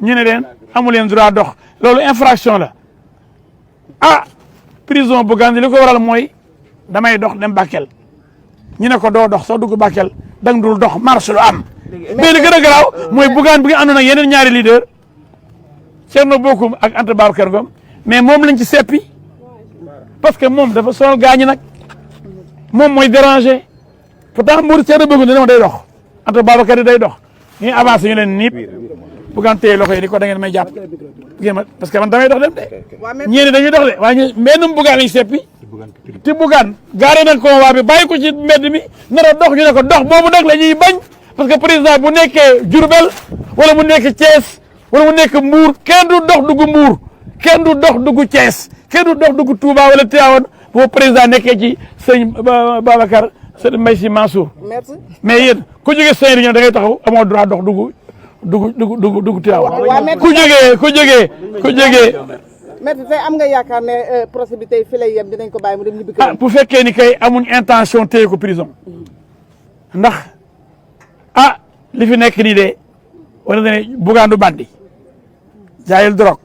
ñu ne leen amu leen droit dox loolu infraction la ah prison Bougane li ko waral mooy damay dox dem Bakel ñu ne ko doo dox soo dugg Bakel dang dul dox marche lu am mais li gën a garaaw mooy Bougane bi nga àndoon ak yeneen ñaari leader Thierno Bocoum ak Anta Babacar Ngom mais moom lañ ci seppi parce que moom dafa sonal gaañi nag moom mooy déranger pourtant Mbour Thierno Bocoum dina ma day dox Anta Babacar day dox ñu avancé ñu leen niip Bougane téye loxo yi ni ko da ngeen may jàpp parce que man damay dox dem de ñeeni dañuy dox de waaye ñu mbennum Bougane lañ seppi te Bougane gaare nañ convoi bi bàyyi ko ci mbedd mi nar a dox ñu ne ko dox boobu nag la ñuy bañ parce que président bu nekkee Diourbel wala mu nekk Thiès wala mu nekk Mbour kenn du dox dugg Mbour kenn du dox dugg Thiès kenn du dox dugg Touba wala Tivaouane boo président nekkee ci sëñ Babacar sëñ Mbaye Sy Mansour mais yéen ku jógee sëñ Réunion da ngay taxaw amoo droit dox dugg Tivaouane ku jógee maître tey am nga yaakaar ne procès bi tey fi lay yem dinañ ko bàyyi mu dem ñibbi ah bu fekkee ni kay amuñ intention téye ko prison ndax ah li fi nekk nii de wala ne Bougane du bandi jaayul drogue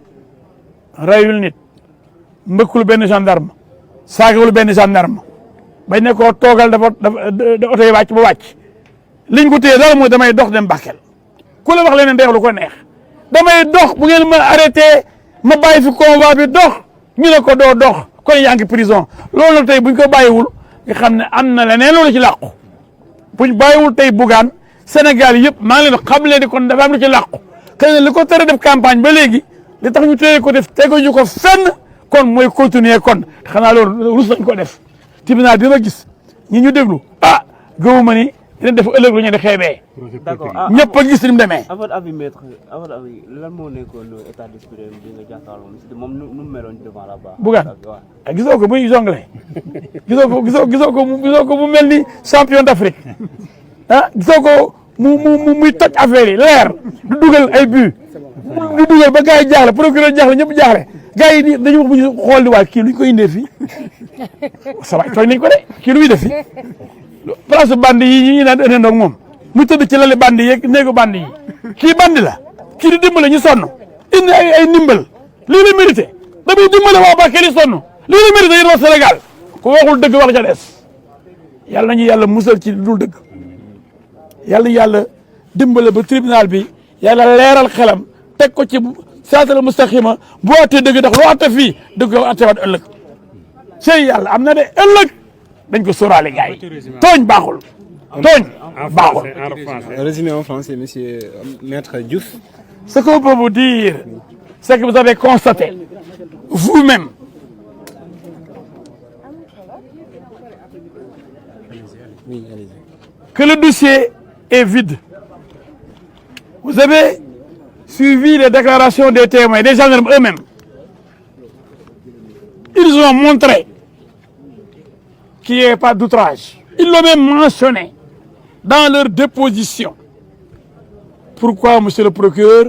rayul nit mbëkkul benn gendarme saagawul benn gendarme bañ ne koo toogal dafa oto yi wàcc ba wàcc liñ ko téye daal mooy damay dox dem Bakel ku la wax leneen day wax lu ko neex damay dox bu ngeen ma arrêté ma bàyyi fi convoi bi dox ñu ne ko doo dox kon yaa ngi prison loolu nag tey buñ ko bàyyiwul nga xam ne am na leneen loolu ci làqu buñ bàyyiwul tey Bougane Sénégal yëpp maa ngi leen xam leen di kon dafa am lu ci làqu xëy na li ko tere def campagne ba léegi li tax ñu téye ko def teguñu ko fenn kon mooy continuer kon xanaa loolu rus nañ ko def tribunal bi ma gis ñi ñu déglu ah gëwuma ni dinañ def ëllëg lu ñu di xeebee. d'accord ñëpp a gis ni mu demee. à votre avis maître à votre avis lan moo nekkoon état d'esprit bi nga jàkkaarloo moom nu mu meloon devant la barre. Bougane gisoo ko muy jongle gisoo ko mu mel ni champion d'Afrique ah gisoo ko muy toj affaire yi leer du dugal ay but du dugal ba gars yi jaaxle procureur jaaxle ñëpp jaaxle gars yi dañu wax bu ñu xool di waa kii lu ñu ko indee fii ça va tooñ nañ ko de kii lu muy def fii place bandi yi ñu naan ëndandoog moom mu tëdd ci lali bandi yeeg néegu bandi yi kii bandi la kii di dimbale ñu sonn indi ay ndimbal lii la mérité damay dimbale waa Bakel yi sonn lii la mérité yéen waa Sénégal ku waxul dëgg wax ca des yàlla nañu yàlla musal ci dul dëgg yàlla yàlla dimbale ba tribunal bi yàlla leeral xelam teg ko ci siraatal mustaqima bu attee dëgg ndax loo atte fii dëgg yow attewaat ëllëg sey yàlla am na de ëllëg dañ ko sóoraale gars yi tooñ baaxul tooñ baaxul. Résumé en français, monsieur Maître Diouf. Ce qu'on peut vous dire, c'est que vous avez constaté vous-même que le dossier est vide. Vous avez suivi les déclarations des témoins, des gendarmes eux-mêmes. Ils ont montré qu'il n'y ait pas d'outrage. Ils l'ont même mentionné dans leur déposition. Pourquoi, monsieur le procureur,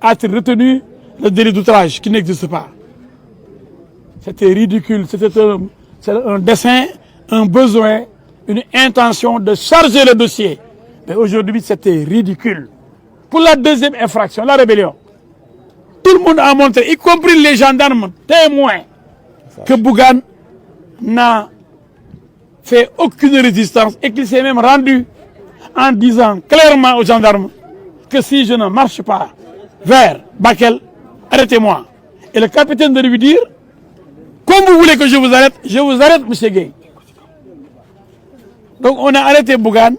a-t-il retenu le délit d'outrage qui n'existe pas? C'était ridicule, c'était un dessein, un besoin, une intention de charger le dossier. Mais aujourd'hui, c'était ridicule. Pour la deuxième infraction, la rébellion, tout le monde a montré, y compris les gendarmes témoins, que Bougane n'a fait aucune résistance et qu'il s'est même rendu en disant clairement aux gendarmes que si je ne marche pas vers Bakel, arrêtez-moi. Et le capitaine de lui dire, comme vous voulez que je vous arrête, monsieur Gueye. Donc on a arrêté Bougane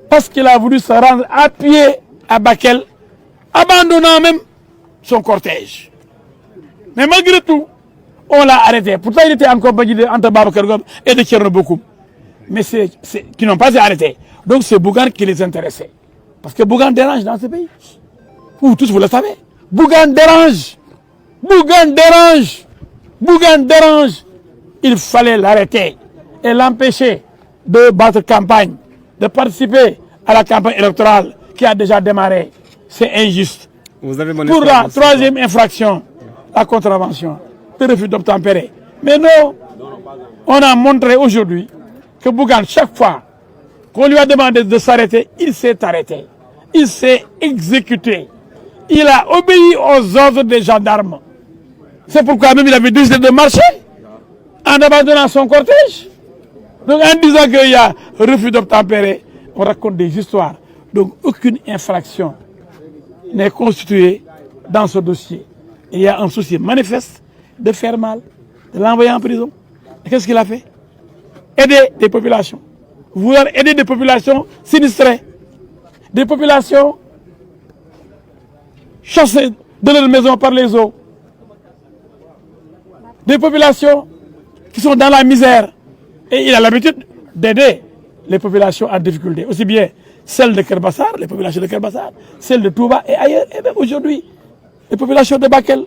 parce qu'il a voulu se rendre à pied à Bakel, abandonnant même son cortège. Mais malgré tout, on l'a arrêté. Pourtant, il était en compagnie de Anta Babacar Ngom et de Thierno Bocoum. Mais qui n'ont pas été arrêtés. Donc c'est Bougane qui les intéressait. Parce que Bougane dérange dans ce pays. Vous tous, vous le savez. Bougane dérange. Bougane dérange. Bougane dérange. Il fallait l'arrêter et l'empêcher de battre campagne, de participer à la campagne électorale qui a déjà démarré. C'est injuste. Pour la troisième infraction, la contravention, le refus d'obtempérer. Mais non, on a montré aujourd'hui que Bougane, chaque fois qu'on lui a demandé de s'arrêter, il s'est arrêté. Il s'est exécuté. il a obéi aux ordres des gendarmes. C'est pourquoi même il avait décidé de marcher en abandonnant son cortège. Donc en disant qu'il y a refus d'obtempérer, on raconte des histoires. Donc aucune infraction n'est constituée dans ce dossier. Il y a un souci manifeste de faire mal, de l'envoyer en prison. Et qu'est-ce qu'il a fait? Aider des populations. Vouloir aider des populations sinistrées. Des populations chassées de leur maison par les eaux. Des populations qui sont dans la misère. Et il a l'habitude d'aider les populations en difficulté. Aussi bien celles de Kerbassar, les populations de Kerbassar, celles de Touba et ailleurs. Et même aujourd'hui, les populations de Bakel.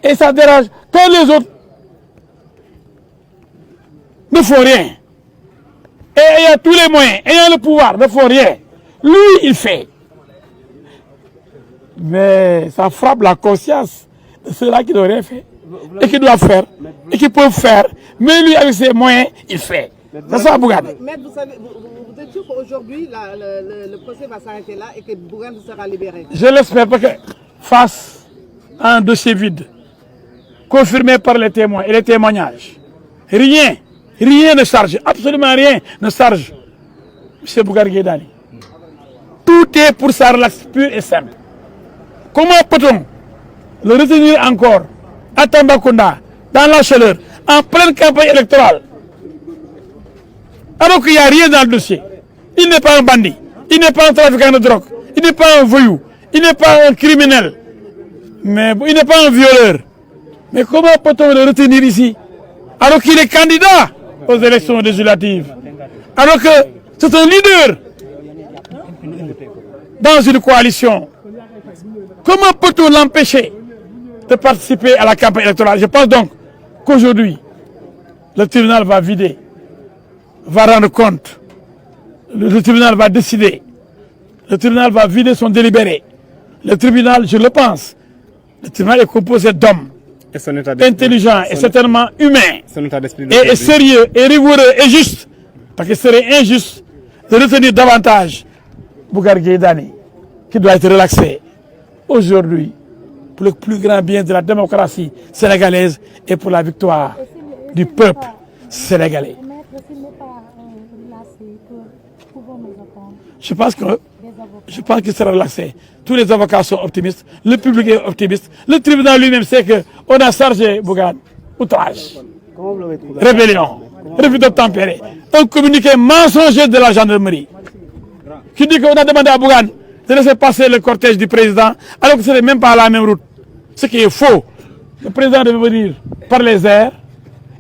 Et ça dérange. Quand les autres ne font rien, et ayant tous les moyens, ayant le pouvoir, ne font rien, lui, il fait. Mais ça frappe la conscience de ceux-là qui n'ont rien fait, et qui doivent faire, et qui peuvent faire. Mais lui, avec ses moyens, il fait. C'est ça, Bougane. Mais vous savez, vous êtes sûr qu'aujourd'hui, le procès va s'arrêter là et que Bougane sera libéré? Je l'espère parce que face à un dossier vide, confirmé par les témoins et les témoignages, rien ne charge, absolument rien ne charge M. Bougane Gueye Dany. Tout est pour sa relaxe pure et simple. Comment peut-on le retenir encore à Tambacounda, dans la chaleur, en pleine campagne électorale, alors qu'il n'y a rien dans le dossier? Il n'est pas un bandit, il n'est pas un trafiquant de drogue, il n'est pas un voyou, il n'est pas un criminel, mais il n'est pas un violeur. Mais comment peut-on le retenir ici, alors qu'il est candidat aux élections législatives, alors que c'est un leader dans une coalition? Comment peut-on l'empêcher de participer à la campagne électorale? Je pense donc qu'aujourd'hui, le tribunal va vider, va rendre compte, le tribunal va décider, le tribunal va vider son délibéré. Le tribunal, je le pense, le tribunal est composé d'hommes intelligents et certainement humains, et sérieux, et rigoureux, et juste, parce qu'il serait injuste de retenir davantage Bougane Gueye Dany, qui doit être relaxé aujourd'hui pour le plus grand bien de la démocratie sénégalaise et pour la victoire du peuple sénégalais. Je pense qu'il sera relaxé. Tous les avocats sont optimistes, le public est optimiste, le tribunal lui-même sait qu'on a chargé Bougane outrage, rébellion, refus d'obtempérer, un communiqué mensonger de la gendarmerie qui dit qu'on a demandé à Bougane de laisser passer le cortège du président alors que ce n'est même pas la même route. Ce qui est faux. Le président devait venir par les airs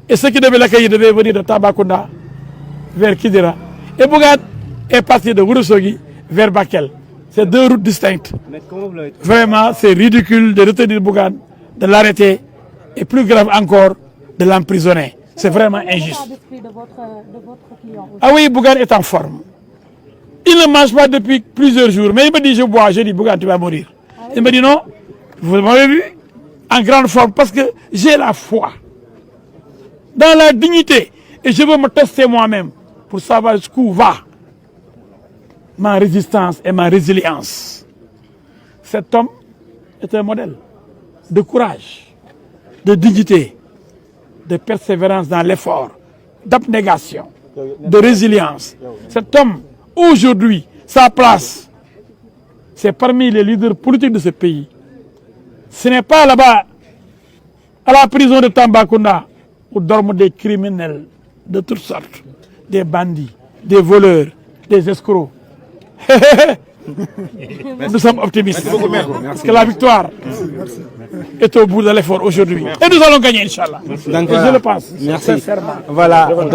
et ceux qui devaient l'accueillir devaient venir de Tambacounda vers Kidira. Et Bougane est parti de Ourossogui vers Bakel. C'est deux routes distinctes. Vraiment, c'est ridicule de retenir Bougane, de l'arrêter et plus grave encore, de l'emprisonner. C'est vraiment injuste. Ah oui, Bougane est en forme. Il ne mange pas depuis plusieurs jours, mais il me dit je bois, je dis Bougane tu vas mourir. Il me dit non, vous m'avez vu, en grande forme, parce que j'ai la foi dans la dignité et je veux me tester moi-même pour savoir jusqu'où va ma résistance et ma résilience. Cet homme est un modèle de courage, de dignité, de persévérance dans l'effort, d'abnégation, de résilience. Cet homme, aujourd'hui, sa place, c'est parmi les leaders politiques de ce pays. Ce n'est pas là-bas, à la prison de Tambacounda, où dorment des criminels de toutes sortes, des bandits, des voleurs, des escrocs. Nous sommes optimistes. Parce que la victoire est au bout de l'effort aujourd'hui. Et nous allons gagner, Inch'Allah. Et je le pense. Merci. Sincèrement. Voilà. Donc